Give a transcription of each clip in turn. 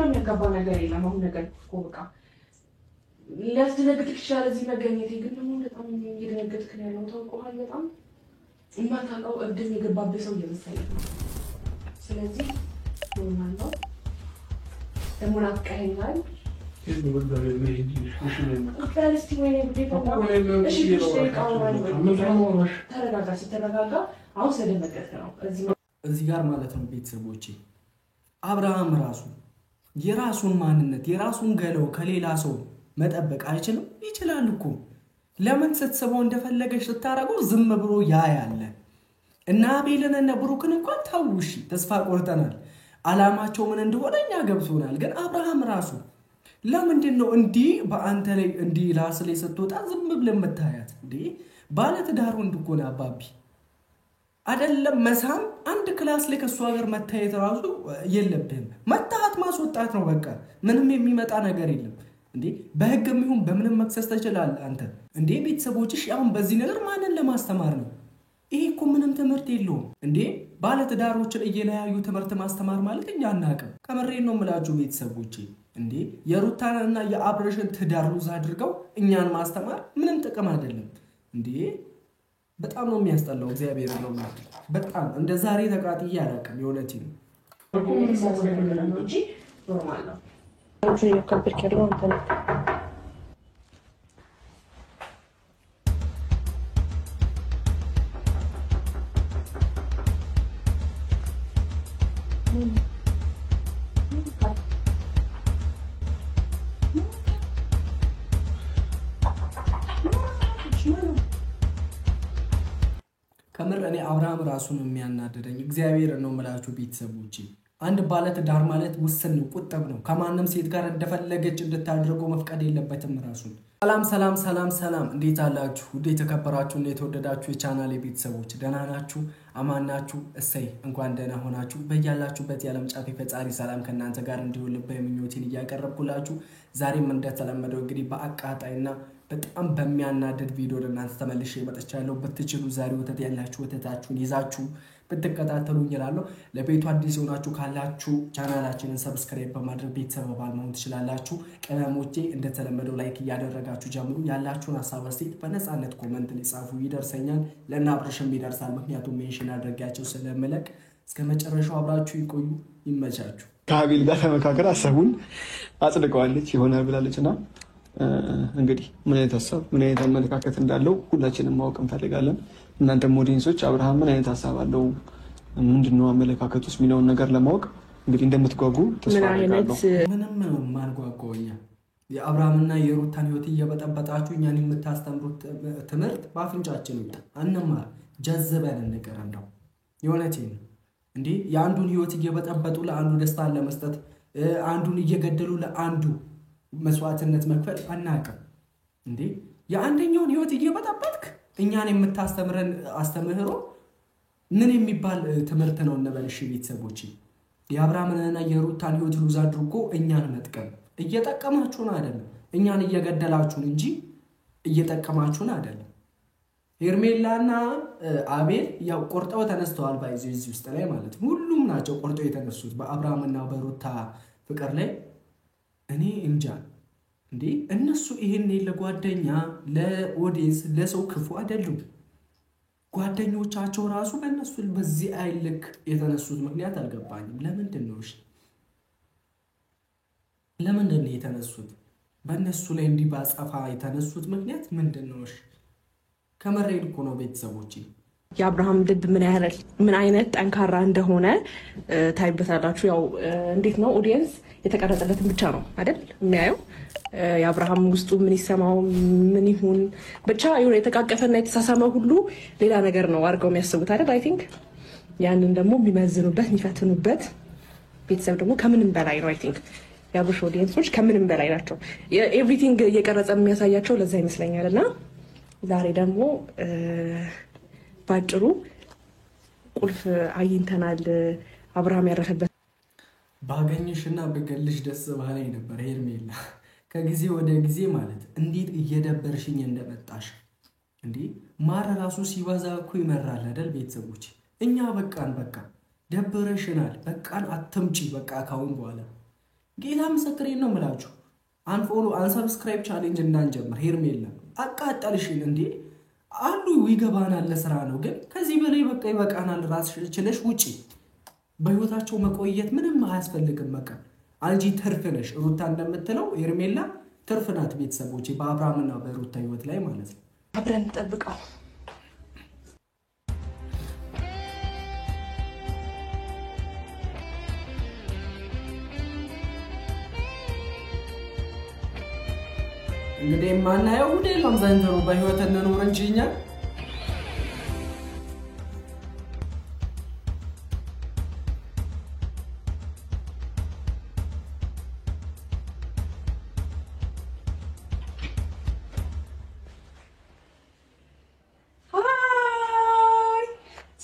ግራ የሚያጋባ ነገር የለም። አሁን ነገር እኮ በቃ ሊያስደነግጥክ ይችላል እዚህ መገኘቴ፣ ግን ደግሞ በጣም እየደነገጥክ ነው ያለው። ታውቀዋል። በጣም የማታውቀው እብድም የገባብህ ሰው እየመሰለኝ ነው። ስለዚህ ኖርማል ነው። ደግሞ ናፍቀኸኛል። ተረጋጋ። አሁን ስለደነገጥክ ነው እዚህ ጋር ማለት ነው ቤተሰቦቼ። አብርሃም ራሱ የራሱን ማንነት የራሱን ገለው ከሌላ ሰው መጠበቅ አይችልም? ይችላል እኮ። ለምን ስትስበው እንደፈለገሽ ስታረገው ዝም ብሎ ያያለ እና አቤልን እና ብሩክን እንኳን ታውሽ ተስፋ ቆርጠናል። አላማቸው ምን እንደሆነ እኛ ገብቶናል። ግን አብርሃም ራሱ ለምንድነው እንዲህ በአንተ ላይ እንዲህ ላስ ላይ ስትወጣ ዝም ብለን መታያት? እንዴ ባለ ትዳር ወንድ እኮ ነው አባቢ አይደለም? መሳም አንድ ክላስ ላይ ከሷ ሀገር መታየት ራሱ የለብህም። መታሃት ማስወጣት ነው በቃ። ምንም የሚመጣ ነገር የለም። እንዴ በህግም ይሁን በምንም መክሰስ ትችላለህ አንተ። እንዴ ቤተሰቦችሽ አሁን በዚህ ነገር ማንን ለማስተማር ነው? ይሄ እኮ ምንም ትምህርት የለውም። እንዴ ባለ ትዳሮችን እየለያዩ ትምህርት ማስተማር ማለት እኛ አናውቅም። ከመሬት ነው የምላችሁ ቤተሰቦቼ። እንዴ የሩታንና የአብርሽን ትዳር ሉዝ አድርገው እኛን ማስተማር ምንም ጥቅም አይደለም። እንዴ በጣም ነው የሚያስጠላው። እግዚአብሔር ነው በጣም እንደ ዛሬ ተቃጥዬ አላውቅም። የሆነች ነው እንጂ ኖርማል ነው። አንቺ የከብር ከደው አንተ ከምር እኔ አብርሃም ራሱን የሚያናደደኝ እግዚአብሔር ነው የምላችሁ ቤተሰቦቼ። አንድ ባለ ትዳር ማለት ውስን ነው፣ ቁጥብ ነው። ከማንም ሴት ጋር እንደፈለገች እንድታደርገው መፍቀድ የለበትም ራሱን። ሰላም እንዴት አላችሁ? ውድ የተከበራችሁ እና የተወደዳችሁ የቻናሌ ቤተሰቦች ደህና ናችሁ? አማን ናችሁ? እሰይ እንኳን ደህና ሆናችሁ። በያላችሁበት የዓለም ጫፍ ፈጣሪ ሰላም ከእናንተ ጋር እንዲሆን ልባዊ ምኞቴን እያቀረብኩላችሁ ዛሬም እንደተለመደው እንግዲህ በአቃጣይና በጣም በሚያናድድ ቪዲዮ ለእናንተ ተመልሼ መጥቻለሁ። በትችሉ ዛሬ ወተት ያላችሁ ወተታችሁን ይዛችሁ ብትከታተሉ እላለሁ። ለቤቱ አዲስ ሆናችሁ ካላችሁ ቻናላችንን ሰብስክራይብ በማድረግ ቤተሰብ አባል መሆን ትችላላችሁ። ቀለሞቼ እንደተለመደው ላይክ እያደረጋችሁ ጀምሩ። ያላችሁን ሐሳብ አስተያየት በነፃነት ኮሜንት ላይ ጻፉ፣ ይደርሰኛል። ለና አብርሽም ይደርሳል፣ ምክንያቱም ሜንሽን አድርጋችሁ ስለምለቅ። እስከ መጨረሻው አብራችሁ ይቆዩ። ይመቻችሁ። ከአቤል ጋር ተመካከር ሐሳቡን አጽድቀዋለች ይሆናል ብላለችና እንግዲህ ምን አይነት ሐሳብ ምን አይነት አመለካከት እንዳለው ሁላችንም ማወቅ እንፈልጋለን። እናንተም ኦዲየንሶች አብርሃም ምን አይነት ሐሳብ አለው ምንድነው አመለካከቱ ውስጥ የሚለውን ነገር ለማወቅ እንግዲህ እንደምትጓጉ ተስፋ አደርጋለሁ። ምንም ማልጓጓውኛ የአብርሃምና የሩታን ህይወት እየበጠበጣችሁ እኛን የምታስተምሩት ትምህርት በአፍንጫችን ይውጣ። አንማር ጀዘበን እንቀር እንደው የሆነቴን እንዴ የአንዱን ህይወት እየበጠበጡ ለአንዱ ደስታን ለመስጠት አንዱን እየገደሉ ለአንዱ መስዋዕትነት መክፈል አናውቅም። እንዴ የአንደኛውን ህይወት እየበጠበጥክ እኛን የምታስተምረን አስተምህሮ ምን የሚባል ትምህርት ነው እንበልሽ ቤተሰቦቼ? የአብርሃምንና የሩታን ህይወት ሉዝ አድርጎ እኛን መጥቀም እየጠቀማችሁን አይደለም፣ እኛን እየገደላችሁን እንጂ እየጠቀማችሁን አይደለም። ሄርሜላና አቤል ያው ቆርጠው ተነስተዋል። ባይዚ ውስጥ ላይ ማለት ሁሉም ናቸው ቆርጠው የተነሱት በአብርሃምና በሩታ ፍቅር ላይ። እኔ እንጃ እንዴ እነሱ ይሄን ለጓደኛ ለኦዲየንስ ለሰው ክፉ አይደሉም። ጓደኞቻቸው ራሱ በእነሱ በዚህ አይልክ የተነሱት ምክንያት አልገባኝም። ለምንድን ነው ለምንድን ነው የተነሱት? በእነሱ ላይ እንዲህ ባጸፋ የተነሱት ምክንያት ምንድን ነው? ከመሬድ እኮ ነው ቤተሰቦቼ። የአብርሃም ልብ ምን አይነት ጠንካራ እንደሆነ ታይበታላችሁ። ያው እንዴት ነው ኦዲየንስ የተቀረጸለትን ብቻ ነው አይደል የሚያየው። የአብርሃም ውስጡ ምን ይሰማው ምን ይሁን ብቻ የሆነ የተቃቀፈና የተሳሳመ ሁሉ ሌላ ነገር ነው አድርገው የሚያስቡት አይደል። አይ ቲንክ ያንን ደግሞ የሚመዝኑበት የሚፈትኑበት ቤተሰብ ደግሞ ከምንም በላይ ነው። አይ ቲንክ የአብርሽ ኦዲየንሶች ከምንም በላይ ናቸው። ኤቭሪቲንግ እየቀረጸ የሚያሳያቸው ለዛ ይመስለኛል። እና ዛሬ ደግሞ ባጭሩ ቁልፍ አግኝተናል። አብርሃም ያረፈበት ባገኝሽና በገልሽ ደስ ባለኝ ነበር ሄርሜላ። ከጊዜ ወደ ጊዜ ማለት እንዴት እየደበርሽኝ እንደመጣሽ እንዴ። ማር ራሱ ሲበዛ እኮ ይመራል አይደል ቤተሰቦች? እኛ በቃ ደበረሽናል፣ በቃን አትምጪ፣ በቃ ካሁን በኋላ ጌታ ምስክሬን ነው የምላችሁ። አንፎሎ አንሰብስክራይብ ቻሌንጅ እንዳንጀምር ሄርሜላ አቃጠልሽን እንዴ አሉ ይገባናል ለስራ ነው ግን ከዚህ በላይ በቃ ይበቃናል ራስሽ ችለሽ ውጪ በህይወታቸው መቆየት ምንም አያስፈልግም በቃ አንጂ ትርፍ ነሽ ሩታ እንደምትለው ሄርሜላ ትርፍ ናት ቤተሰቦቼ በአብርሃምና በሩታ ህይወት ላይ ማለት ነው አብረን እንጠብቀው እንግዲህ ማናየው ሁሌም ዘንድሮ በህይወት እንኖር እንጂ እኛ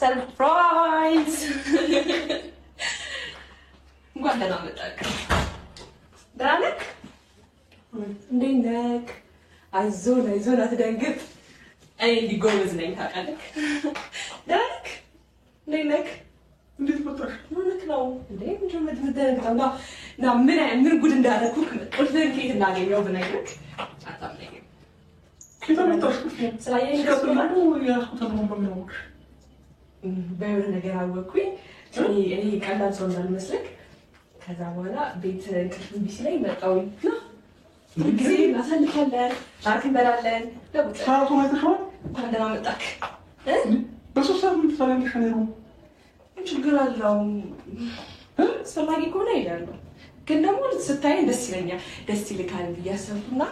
ሰርፕራይዝ እንኳን ደህና መጣክ ደህና ነህ እንዴት ነህ አይዞህ አትደንግጥ እኔ እንዲጎበዝ ነኝ ታውቃለህ ደህና ነህ እንዴት ነህ እንዴት መጣሽ ምን ነው እንዴ ምንድነው ና ምን ጉድ እንዳደረኩህ ቁልፍህን ከየት እንዳገኘው ብነግርህ አታምነኝም ከየት መጣሽ ስላየኝ ገባሁ ያስኩት ነው በሚያውቅ በየሆነ ነገር አወቅኩኝ እኔ ቀላል ሰው እንዳልመስልክ ከዛ በኋላ ቤት እንቅልፍ እምቢ ሲለኝ መጣሁኝ ጊዜ እናሳልፋለን ሻርክ እንበላለን ሰዓቱን አይተሽዋል እንኳን ደህና መጣክ በሶስት ሰዓት ምን ትሰሪያለሽ እኔ ነው ችግር አለው አስፈላጊ ከሆነ እሄዳለሁ ግን ደግሞ ስታይኝ ደስ ይለኛል ደስ ይልካል ብዬ አሰብኩና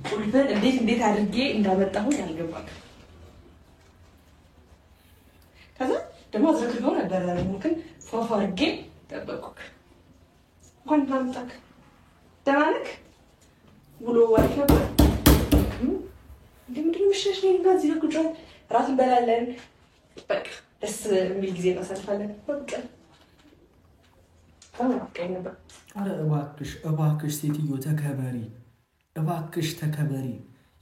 ቁልፍን እንዴት አድርጌ እንዳመጣሁኝ አልገባክም ከዛ ደግሞ አዝረክርከው ነበር ግን ፏፏ አድርጌ ጠበቅኩክ እንኳን ደህና መጣክ ደህና ነህ ውሎ ዋልክ ነበር ምንድነው ምሽሽ ነኝ ጋር እዚህ ቁጭ እራት እንበላለን በቃ ደስ የሚል ጊዜ እናሳልፋለን በቃ አቀኝ ነበር አረ እባክሽ ሴትዮ ተከበሪ እባክሽ ተከበሪ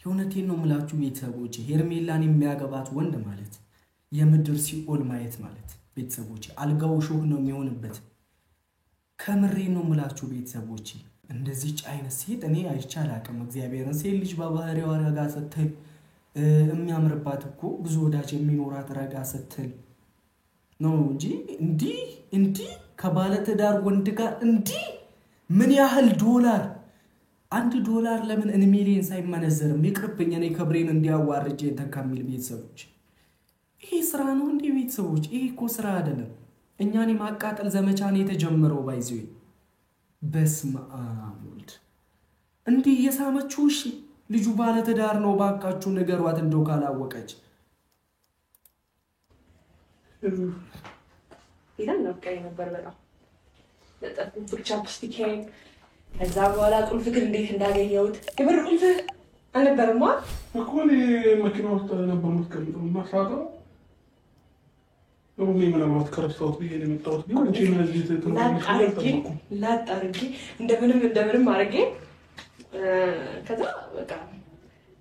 የእውነቴን ነው የምላችሁ ቤተሰቦቼ ሄርሜላን የሚያገባት ወንድ ማለት የምድር ሲኦል ማየት ማለት ቤተሰቦቼ አልጋው ሾህ ነው የሚሆንበት ከምሬ ነው የምላችሁ ቤተሰቦቼ እንደዚህ አይነት ሴት እኔ አይቻል አቅም እግዚአብሔርን ሴት ልጅ በባህሪዋ ረጋ ስትል የሚያምርባት እኮ ብዙ ወዳጅ የሚኖራት ረጋ ስትል ነው እንጂ ከባለ ትዳር ወንድ ጋር ምን ያህል ዶላር $1 ለምን እን ሚሊዮን ሳይመነዘርም ይቅርብኝ እኔ ክብሬን እንዲያዋርጄ ተካሚል ቤተሰቦች ይሄ ስራ ነው እንዴ ቤተሰቦች ይሄ እኮ ስራ አይደለም እኛን የማቃጠል ዘመቻ ነው የተጀመረው ባይዘይ በስመ አብ ወልድ እንዴ የሳመችው እሺ ልጁ ባለ ትዳር ነው ባካችሁ ንገሯት እንደው ካላወቀች ይላል ነው ቀይ ነበር በጣም ለጠፉ ቻፕስቲኬን ከዛ በኋላ ቁልፍ ግን እንዴት እንዳገኘሁት የብር ቁልፍ አልነበረማ እኮ መኪና ውስጥ ነበር የምትቀምጠው እና ሳጣው ሩሜ ምናልባት ከረስታውት ብዬ ነው የመጣሁት ግን እንጂ እነዚህ ላጣርጌ እንደምንም አድርጌ ከዛ በቃ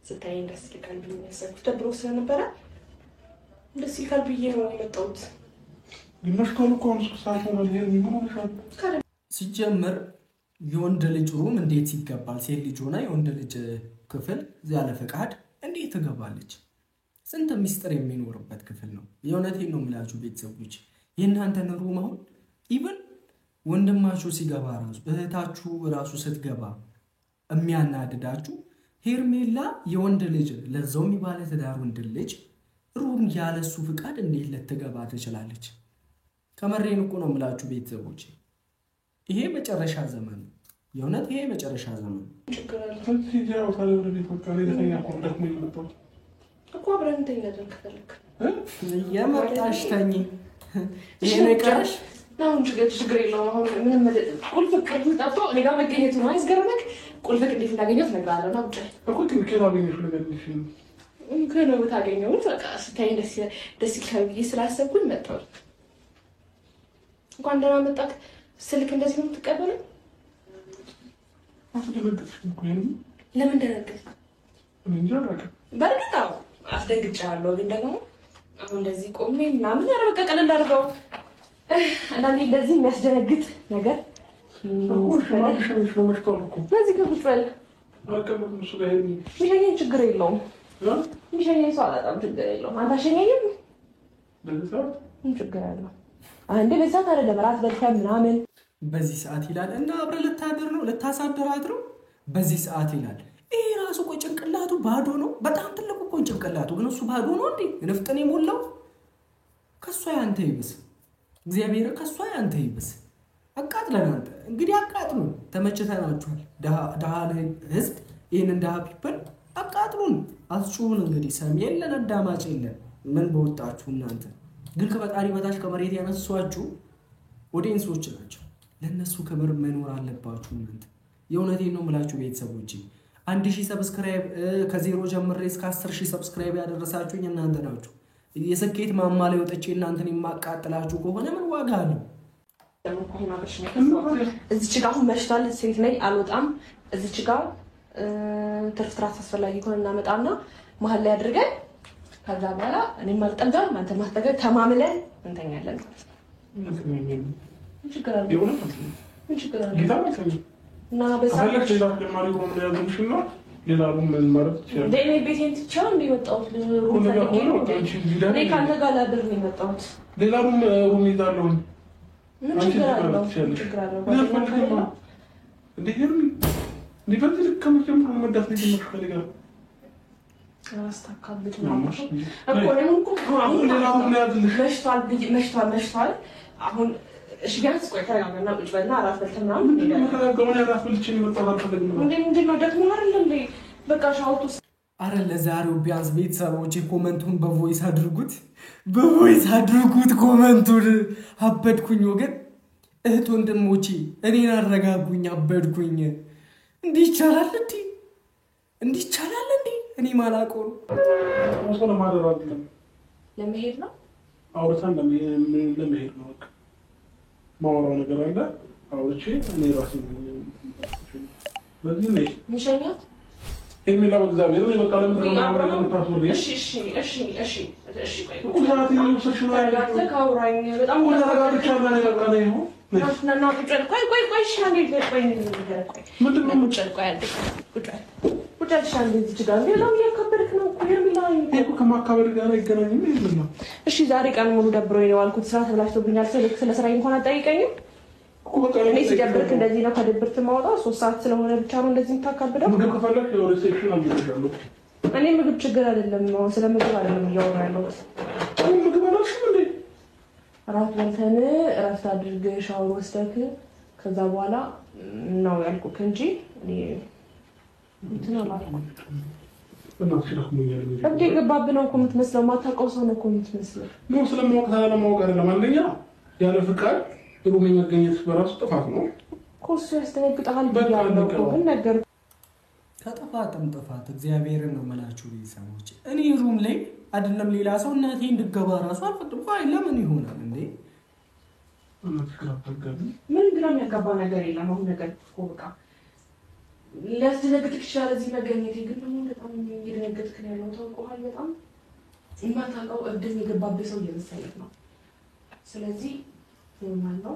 ስታይኝ ደስ ይልካል ብዬ ያሰብኩት ደብሮ ስለነበረ ደስ ይልካል ብዬ ነው የመጣሁት ግማሽካሉ እኮ አሁን ሰዓት ሆነ ሊሄድ የሚሆነሻል ሲጀምር የወንድ ልጅ ሩም እንዴት ይገባል ሴት ልጅ ሆና የወንድ ልጅ ክፍል ያለ ፈቃድ እንዴት ትገባለች ስንት ሚስጥር የሚኖርበት ክፍል ነው የእውነቴን ነው የምላችሁ ቤተሰቦች የእናንተን ሩም አሁን ኢቭን ወንድማችሁ ሲገባ ራሱ እህታችሁ ራሱ ስትገባ የሚያናድዳችሁ ሄርሜላ የወንድ ልጅ ለዛውም ባለ ትዳር ወንድ ልጅ ሩም ያለሱ ፍቃድ እንዴት ልትገባ ትችላለች ከመሬን እኮ ነው የምላችሁ ቤተሰቦች ይሄ መጨረሻ ዘመን ነው የእውነት ይሄ መጨረሻ ዘመን ስለዚህ ያው ታዲያ ወደ ቤት በቃ ለተኛ እኮ ደግሞ የመጣው እኮ አብረን እንተኛለን ከፈለክ የመጣሽ ተኝ ይሄ ነው ቀርሽ አሁን ችግር የለውም አሁን ምንም ቁልፍ ጠፍቶ እኔ ጋር መገኘቱ ነው አይስገርምክ ቁልፍ እንዴት እንዳገኘሁት እነግርሃለሁ ና ብቻ እኮ ትክክል አገኘሽ ነገርሽ ከነው ታገኘሁት በቃ ስታይ ደስ ይላል ብዬ ስላሰብኩኝ መጣሁ እንኳን ደህና መጣክ ስልክ እንደዚህ ነው የምትቀበለው አስደነገጥሽ እኮ ለምን ደነገጥክ እንጃ አላውቅም በእርግጥ አዎ አስደንግጫለሁ ግን ደግሞ አሁን እንደዚህ ቆሜ ምናምን በቃ ቀለል አድርገው አንዳንዴ እንደዚህ የሚያስደነግጥ ነገር ለዚህ ቁጭ በል ሚሸኘኝ ችግር የለውም ሚሸኘኝ ሰው አላጣም ችግር የለውም አንተ አሸኘኝም ምን ችግር አለው አንዴ በዛ ታዲያ ለበራት በልተን ምናምን በዚህ ሰዓት ይላል እና አብረን ልታደር ነው ልታሳደራት ነው በዚህ ሰዓት ይላል ይሄ ራሱ ቆይ ጭንቅላቱ ባዶ ነው በጣም ትልቁ እኮ ጭንቅላቱ ግን እሱ ባዶ ነው እንዴ ነፍጠኔ ሞላው ከሷ ያንተ ይብስ እግዚአብሔር ከሷ ያንተ ይብስ አቃጥለን አንተ እንግዲህ አቃጥሉን ተመችተናችኋል ደሃ ህዝብ ይሄንን ደሃ ፒፕል አቃጥሉን አስጩሁን እንግዲህ ሰሚ የለን አዳማጭ የለን ምን በወጣችሁ እናንተ ግን ከፈጣሪ በታች ከመሬት ያነሷችሁ ኦዲየንሶች ናቸው ለነሱ ክብር መኖር አለባችሁ እናንተ የእውነቴን ነው የምላችሁ ቤተሰቦቼ 1000 ሰብስክራይብ ከዜሮ ጀምሬ እስከ 10000 ሰብስክራይብ ያደረሳችሁኝ እናንተ ናችሁ የስኬት ማማ ላይ ወጥቼ እናንተን የማቃጥላችሁ ከሆነ ምን ዋጋ አለው እዚች ጋር አሁን መሽቷል ሴት ነኝ አልወጣም እዚች ጋር ትርፍ ትራስ አስፈላጊ ከሆነ እናመጣና መሀል ላይ አድርገን ከዛ በኋላ እኔም አልጠጋም አንተ ማስተገር ተማምለን እንተኛለን ማለት ነው ምን ችግር አለ እና በሳለክ ሌላ ሩም ማለት ይችላል ለኔ ቤቴን ትቻው እንደወጣሁት ሩም እኔ ካንተ ጋር ላድር ነው የመጣሁት ሌላ ሩም ይዛለሁ ምን ችግር አለው ሊፈልግ ከመጀመሩ መዳፍ ነው የሚፈልገው አስተካክልት ነው እኮ አሁን መሽቷል አሁን እሺ ቢያንስ ቆይ ተረጋጋና ቁጭ በልና አራት በልተህ ምናምን ምንድን ነው ደግሞ አይደለም በቃ ሻውቱ አረ ለዛሬው ቢያንስ ቤተሰቦቼ ኮመንቱን በቮይስ አድርጉት ኮመንቱን አበድኩኝ ወገን እህት ወንድሞቼ እኔን አረጋጉኝ አበድኩኝ እንዲህ ይቻላል እኔ ማላውቀው ነው ማደር አይደለም ለመሄድ ነው አውርተን ለመሄድ ነው በቃ ማወራው ነገር አለ አውርቼ እኔ ራሴ በዚህ ነው ምንሸኛት የሚላ እግዚአብሔር ነው በቃ ለምን ታስወሪ እሺ ኩላቲ ነው ካውራኝ በጣም ተረጋግቻለሁ እኔ በቃ ነው ናና ቆይ ሻንዴ ቆይ ምንድነው የምጨልቀው ያለ ቁጭ ሻንዴ እዚህ ጋር ሌላው እያከበድክ ነው እኮ የሚላኝ እኮ ከማካበድ ጋር አይገናኝም ይሄን ነው እሺ ዛሬ ቀን ሙሉ ደብሮኝ ነው ያልኩት ስራ ተብላሽቶብኛል ስለ ስራዬ እንኳን አጠይቀኝም እኔ ሲደብርክ እንደዚህ ነው ከድብርት ማውጣው 3 ሰዓት ስለሆነ ብቻ ነው እንደዚህ የምታካብደው ምግብ ከፈለክ የሆነ ሴክሽን አምጥቻለሁ እኔ ምግብ ችግር አይደለም ነው ስለ ምግብ አይደለም እያወራሁ ያለሁት ምግብ አላልሽም እንዴ ራት በልተን እረፍት አድርግ ሻወር ወስደክ ከዛ በኋላ ነው ያልኩት እንጂ እኔ እንትን አላልኩም እንዴ ገባብህ ነው እኮ የምትመስለው ማታውቀው ሰው ነው እኮ የምትመስለው ነው ስለማውቅ ታለማውቅ አይደለም አንደኛ ያለ ፍቃድ ሩም መገኘት በራሱ ጥፋት ነው ኮርሱ ያስተነግጣል ብያለሁ እኮ ግን ነገር ከጥፋትም ጥፋት እግዚአብሔርን ነው መላችሁ ቤተሰቦች እኔ ሩም ላይ አይደለም ሌላ ሰው እናቴ እንድገባ ራሱ አልፈጥም ቆይ ለምን ይሆናል እንዴ ምን ግራ የሚያጋባ ነገር የለም አሁን ነገር እኮ በቃ ሊያስደነግጥክ ይችላል እዚህ መገኘቴ ግን ደግሞ በጣም እየደነገጥክ ነው ያለው ታውቀዋል በጣም የማታውቀው እብድም የገባብህ ሰው እየመሰለህ ነው ስለዚህ ኖርማል ነው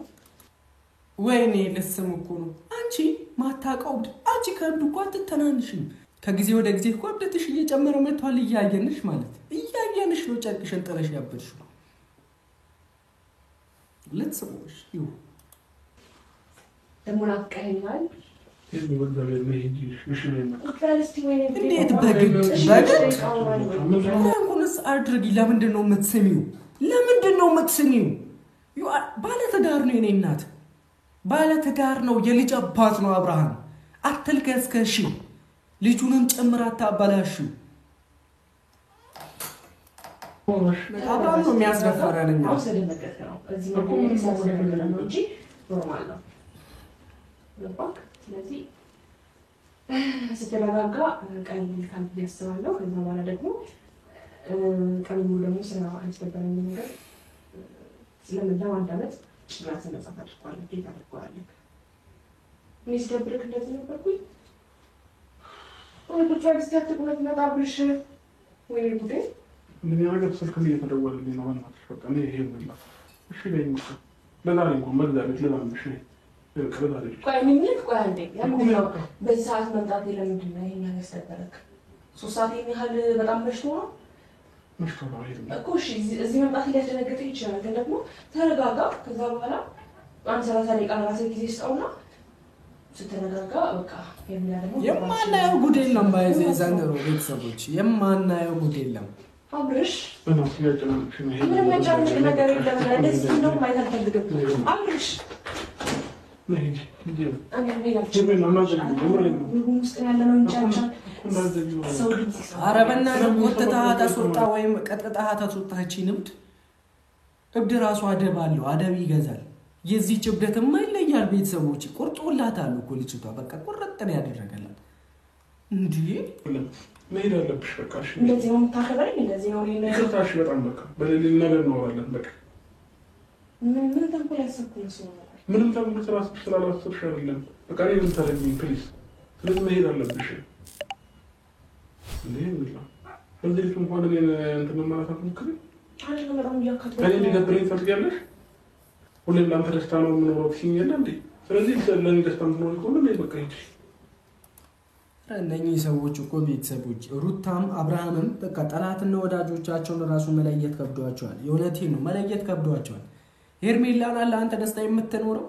ወይኔ ለስም እኮ ነው አንቺ ማታውቀው አንቺ ከእብድ እኮ አትተናንሽም ከጊዜ ወደ ጊዜ እኮ እብደትሽ እየጨመረ መጥቷል እያየንሽ ነው ጨርቅሽን ጥለሽ ያበድሽው ለትሰሞሽ ይሁ ደግሞ ናፍቀኸኛል እንዴት በግድ እንኳንስ አድርጊ ለምንድን ነው የምትስሚው ባለትዳር ነው የኔ እናት ባለትዳር ነው የልጅ አባት ነው አብርሃም አትልከስከሽ ልጁንም ጨምራ አታባላሽው አብርሃም ነው የሚያስደፈረን ነው እዚህ ነው እንጂ ኖርማል ነው ለባክ ስለዚህ ስትረጋጋ ቀን ልካን ያስባለሁ ከዛ በኋላ ደግሞ ቀን ሙሉ ደግሞ ስራ አስገባኝ ነገር ስለምንለው አንድ አመት ራስን ነጻ ታድርጓል ጌታ ታድርጓል ምን ሲደብርክ እንደዚህ ነበርኩኝ ወይ ብቻ ስታርት ብለህ መጣብሽ ወይ ጉዴ ምን ያደርግ ስልክ እየተደወለልኝ ነው ማለት በቃ እኔ ይሄ ነው እሺ ለኝ ለዛሬ እንኳን መግዛት ለማምሽ ቆይ ምንድን ቆይ አንዴ ያምነው በዚህ ሰዓት መምጣት ለምንድን ነው ይሄን ነገር ያስደረክ? 3 ሰዓት ያህል በጣም መሽቶ ነው እኮ። እሺ እዚህ መምጣት ሊያስደነግጥ ይችላል፣ ግን ደግሞ ተረጋጋ። ከዛ በኋላ አንድ 30 ደቂቃ ራስህ ጊዜ ስጠውና ስትረጋጋ በቃ የማናየው ጉድ የለም። ባይዘ ዘንድሮ ቤተሰቦች የማናየው ጉድ የለም። አብርሽ ምንም መጫወት ነገር የለም። እንደዚህ እንደውም ማየት አልፈልግም አብርሽ። ኧረ በእናትህ ወጥተሃት አስወጣ ወይም ቀጥቅጠሃት አስወጣች። ንብድ እብድ ራሱ አደብ አለው፣ አደብ ይገዛል። የዚህ ጭብደትማ ይለያል። ቤተሰቦች ቁርጦላታል እኮ ልጅቷ፣ በቃ ቁርጥ ነው ያደረገላት። እንዴ መሄድ አለብሽ በቃ። እሺ እንደዚህ ነው የምታከብረኝ? እንደዚህ ነው ይቅርታሽ። በጣም በቃ በሌላ ነገር እናወራለን። በቃ ምን ተንኮል ያሰብኩኝ ነው? ምንም ተንኮል ስላላሰብሽ አይደለም። በቃ እኔ ምን ታደርጊኝ ፕሊዝ። ስለዚህ መሄድ አለብሽ። እንዴ ምንድን ነው እንዴት እንኳን እኔ እንትን ማለት አትሞክሪ። አይደለም በጣም እያካተተ ከኔ ሊደብረኝ ትፈልጊያለሽ? ሁሌም ለአንተ ደስታ ነው የምኖረው ትይኝ እንዴ? ስለዚህ ለእኔ ደስታ የምትኖሪ ከሆነ እኔ በቃ ሂጂ። እነኚህ ሰዎች እኮ ቤተሰቦች ሩታም አብርሃምም በቃ ጠላትና ወዳጆቻቸውን ራሱ መለየት ከብዷቸዋል። የእውነቴን ነው መለየት ከብዷቸዋል። ሄርሜላን አለ አንተ ደስታ የምትኖረው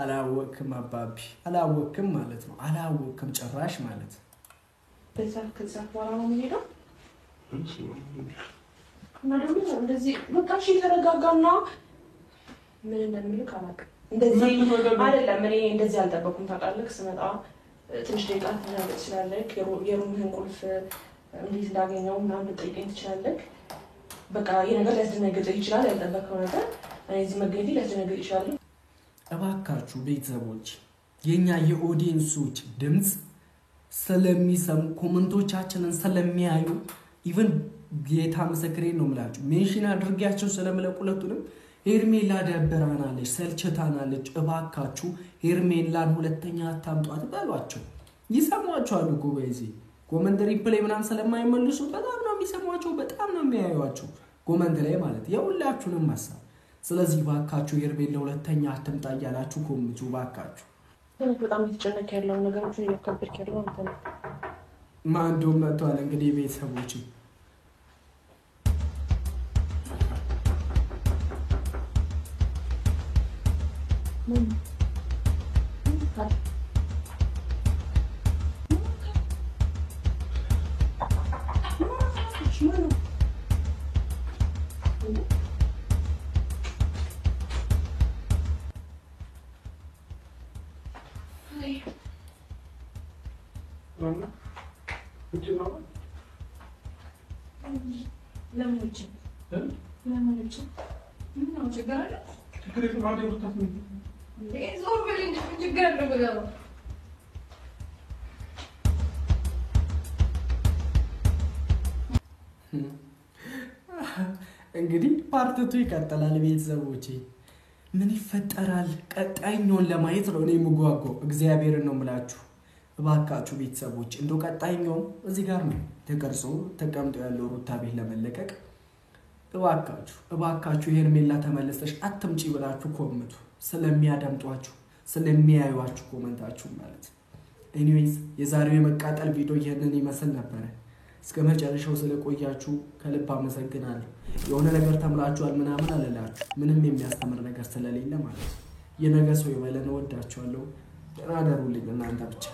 አላወቅም አባቢ፣ አላወቅም ማለት ነው። አላወቅም ጭራሽ ማለት ከዛ በኋላ ነው የሚሄደው። እና ደግሞ እንደዚህ በቃ እሺ ተረጋጋና ምን እንደምልክ አላውቅም። እንደዚህ አይደለም እኔ እንደዚህ አልጠበኩም። ታውቃለህ ስመጣ ትንሽ ደቂቃ ትናገር ትችላለህ። የሩምህን ቁልፍ እንዴት እንዳገኘው ምናምን ልጠይቀኝ ትችላለህ። በቃ ይሄ ነገር ሊያስደነግጥህ ይችላል። ያልጠበቀው ነገር እኔ እዚህ መገኘቴ ሊያስደነግጥ ይችላል። እባካችሁ ቤተሰቦች የኛ የኦዲየንሶች ድምፅ ስለሚሰሙ ኮመንቶቻችንን ስለሚያዩ ኢቭን ጌታ ምስክሬን ነው የምላችሁ ሜንሽን አድርጌያቸው ስለምለቁለቱንም ሄርሜላ ደብራናለች፣ ሰልችታናለች፣ እባካችሁ ሄርሜላን ሁለተኛ አታምጧት በሏቸው። ይሰሟቸዋል እኮ በዚህ ኮመንት ሪፕላይ ምናምን ስለማይመልሱ በጣም ነው የሚሰሟቸው፣ በጣም ነው የሚያዩዋቸው ኮመንት ላይ ማለት የሁላችሁንም ሀሳብ። ስለዚህ እባካችሁ ሄርሜላ ሁለተኛ አትምጣ እያላችሁ ኮምቱ እባካችሁ። በጣም እየተጨነቀ ያለው ነገሮችን እያከበድክ ያለው አንተ ነው። ማንዶ መጥቷል እንግዲህ ቤተሰቦች እንግዲህ ፓርቲቱ ይቀጥላል። ቤተሰቦቼ ምን ይፈጠራል ቀጣይኛውን ለማየት ነው እኔ የምጓጓው። እግዚአብሔርን ነው የምላችሁ። እባካችሁ ቤተሰቦች እንደው ቀጣይኛው እዚህ ጋር ነው ተቀርጾ ተቀምጦ ያለው ሩታ ቤት ለመለቀቅ እባካችሁ ሄርሜላ ተመለሰሽ አትምጪ ብላችሁ ኮመንቱ። ስለሚያዳምጧችሁ ስለሚያዩዋችሁ ኮመንታችሁ ማለት ኤኒዌይስ የዛሬው የመቃጠል ቪዲዮ ይሄንን ይመስል ነበር። እስከ መጨረሻው ስለቆያችሁ ከልብ አመሰግናለሁ። የሆነ ነገር ተምራችኋል ምናምን አለላችሁ ምንም የሚያስተምር ነገር ስለሌለ ማለት የነገ ሰው ይበለን። ወዳችኋለሁ። ደህና ደሩልኝ እናንተ ብቻ።